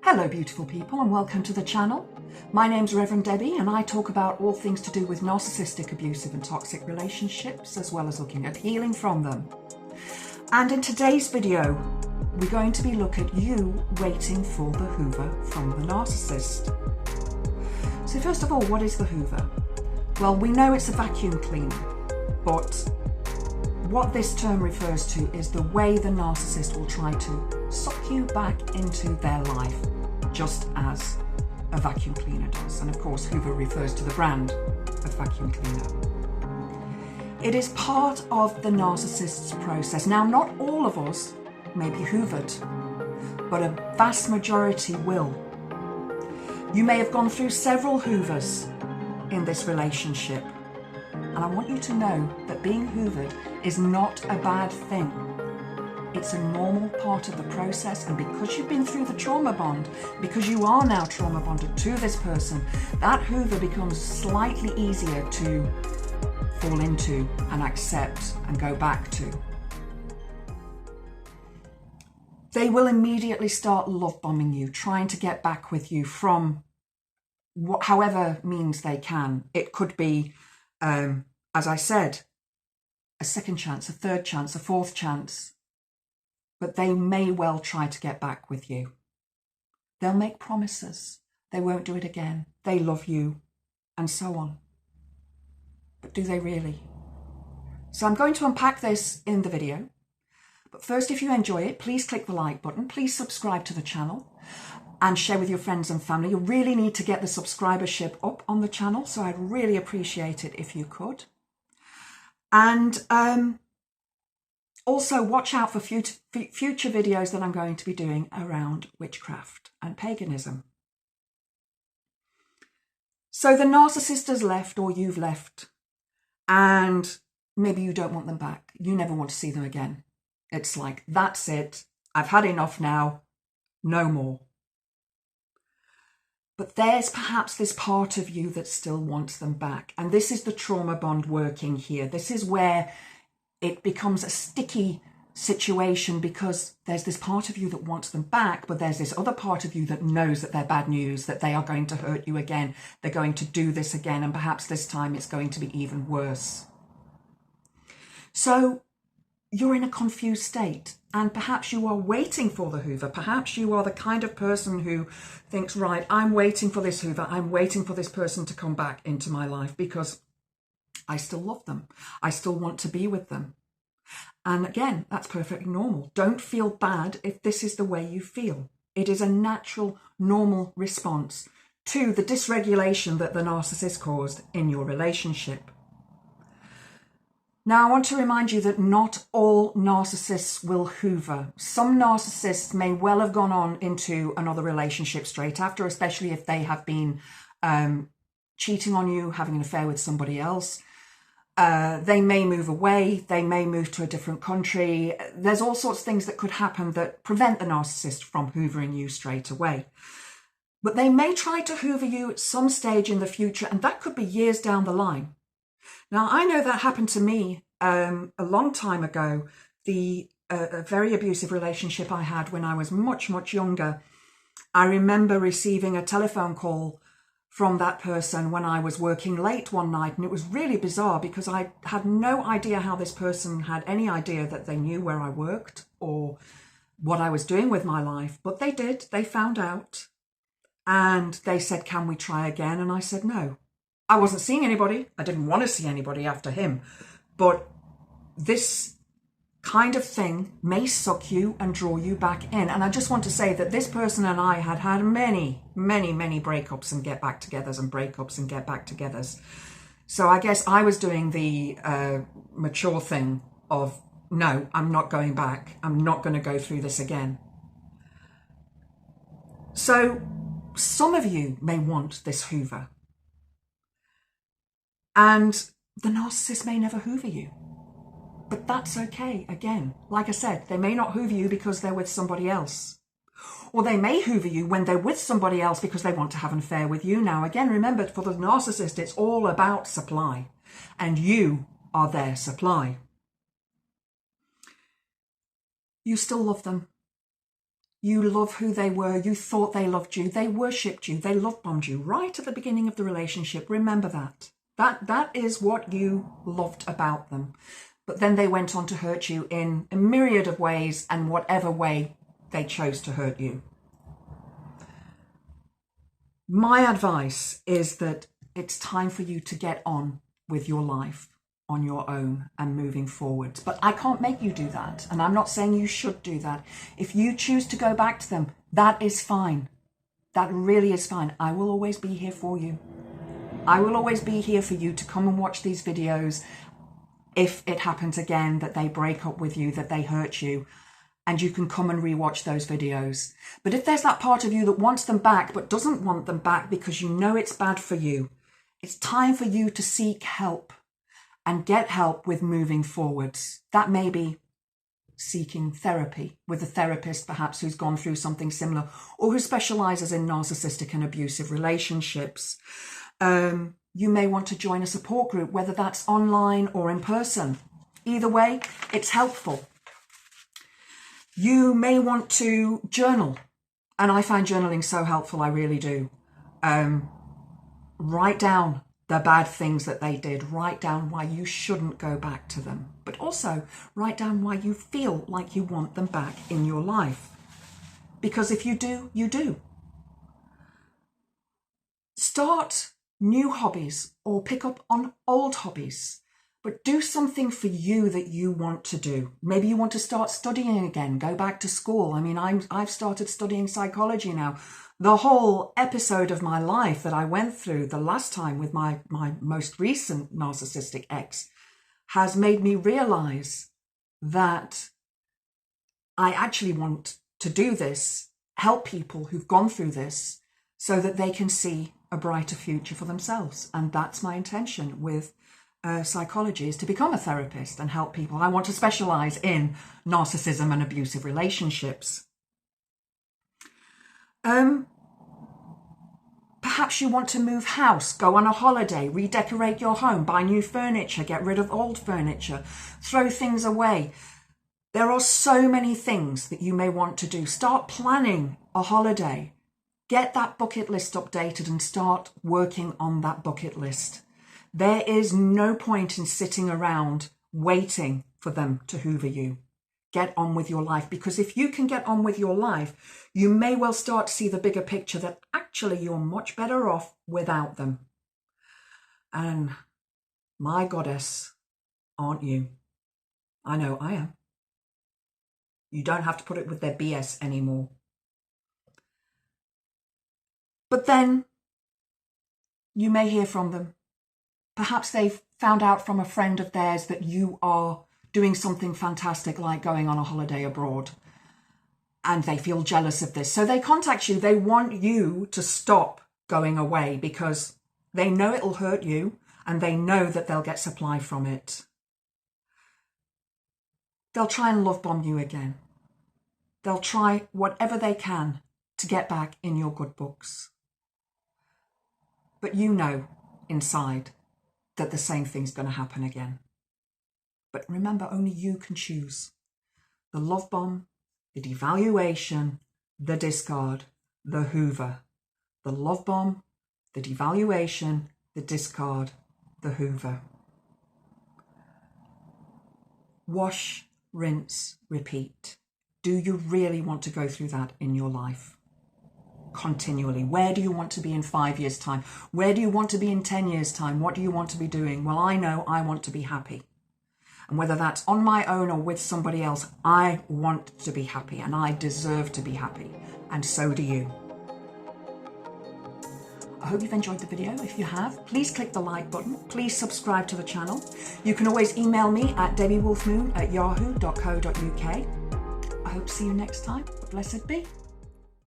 Hello beautiful people and welcome to the channel. My name's Reverend Debbie and I talk about all things to do with narcissistic, abusive and toxic relationships, as well as looking at healing from them. And in today's video, we're going to be looking at you waiting for the Hoover from the narcissist. So first of all, what is the Hoover? Well, we know it's a vacuum cleaner, but what this term refers to is the way the narcissist will try to suck you back into their life, just as a vacuum cleaner does. And of course, Hoover refers to the brand of vacuum cleaner. It is part of the narcissist's process. Now, not all of us may be hoovered, but a vast majority will. You may have gone through several hoovers in this relationship, and I want you to know that being hoovered is not a bad thing. It's a normal part of the process, and because you've been through the trauma bond, because you are now trauma bonded to this person, that Hoover becomes slightly easier to fall into and accept and go back to. They will immediately start love bombing you, trying to get back with you from however means they can. It could be, as I said, a second chance, a third chance, a fourth chance. But they may well try to get back with you. They'll make promises. They won't do it again. They love you, and so on. But do they really? So I'm going to unpack this in the video. But first, if you enjoy it, please click the like button. Please subscribe to the channel and share with your friends and family. You really need to get the subscribership up on the channel, so I'd really appreciate it if you could. And also, watch out for future videos that I'm going to be doing around witchcraft and paganism. So the narcissist has left, or you've left, and maybe you don't want them back. You never want to see them again. It's like, that's it. I've had enough now. No more. But there's perhaps this part of you that still wants them back. And this is the trauma bond working here. This is where it becomes a sticky situation, because there's this part of you that wants them back, but there's this other part of you that knows that they're bad news, that they are going to hurt you again. They're going to do this again, and perhaps this time it's going to be even worse. So you're in a confused state, and perhaps you are waiting for the Hoover. Perhaps you are the kind of person who thinks, right, I'm waiting for this Hoover. I'm waiting for this person to come back into my life because I still love them. I still want to be with them. And again, that's perfectly normal. Don't feel bad if this is the way you feel. It is a natural, normal response to the dysregulation that the narcissist caused in your relationship. Now, I want to remind you that not all narcissists will Hoover. Some narcissists may well have gone on into another relationship straight after, especially if they have been cheating on you, having an affair with somebody else. They may move away, they may move to a different country. There's all sorts of things that could happen that prevent the narcissist from hoovering you straight away. But they may try to hoover you at some stage in the future, and that could be years down the line. Now, I know that happened to me a long time ago. A very abusive relationship I had when I was much, much younger. I remember receiving a telephone call from that person when I was working late one night, and it was really bizarre because I had no idea how this person had any idea that they knew where I worked or what I was doing with my life, but they did. They found out, and they said, can we try again? And I said no. I wasn't seeing anybody. I didn't want to see anybody after him, but this kind of thing may suck you and draw you back in. And I just want to say that this person and I had had many, many, many breakups and get back togethers and breakups and get back togethers. So I guess I was doing the mature thing of, no, I'm not going back. I'm not going to go through this again. So some of you may want this Hoover. And the narcissist may never Hoover you. But that's okay. Again, like I said, they may not hoover you because they're with somebody else. Or they may hoover you when they're with somebody else because they want to have an affair with you. Now, again, remember, for the narcissist, it's all about supply. And you are their supply. You still love them. You love who they were. You thought they loved you. They worshipped you. They love bombed you right at the beginning of the relationship. Remember that. That is what you loved about them. But then they went on to hurt you in a myriad of ways, and whatever way they chose to hurt you. My advice is that it's time for you to get on with your life on your own and moving forwards. But I can't make you do that. And I'm not saying you should do that. If you choose to go back to them, that is fine. That really is fine. I will always be here for you. I will always be here for you to come and watch these videos if it happens again that they break up with you, that they hurt you, and you can come and rewatch those videos. But if there's that part of you that wants them back but doesn't want them back because you know it's bad for you, it's time for you to seek help and get help with moving forwards. That may be seeking therapy with a therapist perhaps who's gone through something similar or who specialises in narcissistic and abusive relationships. You may want to join a support group, whether that's online or in person. Either way, it's helpful. You may want to journal, and I find journaling so helpful, I really do. Write down the bad things that they did. Write down why you shouldn't go back to them, but also write down why you feel like you want them back in your life. Because if you do, you do. Start new hobbies or pick up on old hobbies, but do something for you that you want to do. Maybe you want to start studying again, go back to school. I mean, I've started studying psychology now. The whole episode of my life that I went through the last time with my most recent narcissistic ex has made me realize that I actually want to do this, help people who've gone through this so that they can see a brighter future for themselves. And that's my intention with psychology, is to become a therapist and help people. I want to specialize in narcissism and abusive relationships. Perhaps you want to move house, go on a holiday, redecorate your home, buy new furniture, get rid of old furniture, throw things away. There are so many things that you may want to do. Start planning a holiday. Get that bucket list updated and start working on that bucket list. There is no point in sitting around waiting for them to hoover you. Get on with your life, because if you can get on with your life, you may well start to see the bigger picture that actually you're much better off without them. And my goddess, aren't you? I know I am. You don't have to put it with their BS anymore. But then you may hear from them. Perhaps they've found out from a friend of theirs that you are doing something fantastic like going on a holiday abroad, and they feel jealous of this. So they contact you. They want you to stop going away because they know it'll hurt you and they know that they'll get supply from it. They'll try and love bomb you again. They'll try whatever they can to get back in your good books. But you know inside that the same thing's going to happen again. But remember, only you can choose. The love bomb, the devaluation, the discard, the Hoover. The love bomb, the devaluation, the discard, the Hoover. Wash, rinse, repeat. Do you really want to go through that in your life? Continually. Where do you want to be in 5 years' time? Where do you want to be in 10 years' time? What do you want to be doing? Well, I know I want to be happy. And whether that's on my own or with somebody else, I want to be happy and I deserve to be happy. And so do you. I hope you've enjoyed the video. If you have, please click the like button. Please subscribe to the channel. You can always email me at debiwolfmoon@yahoo.co.uk. I hope to see you next time. Blessed be.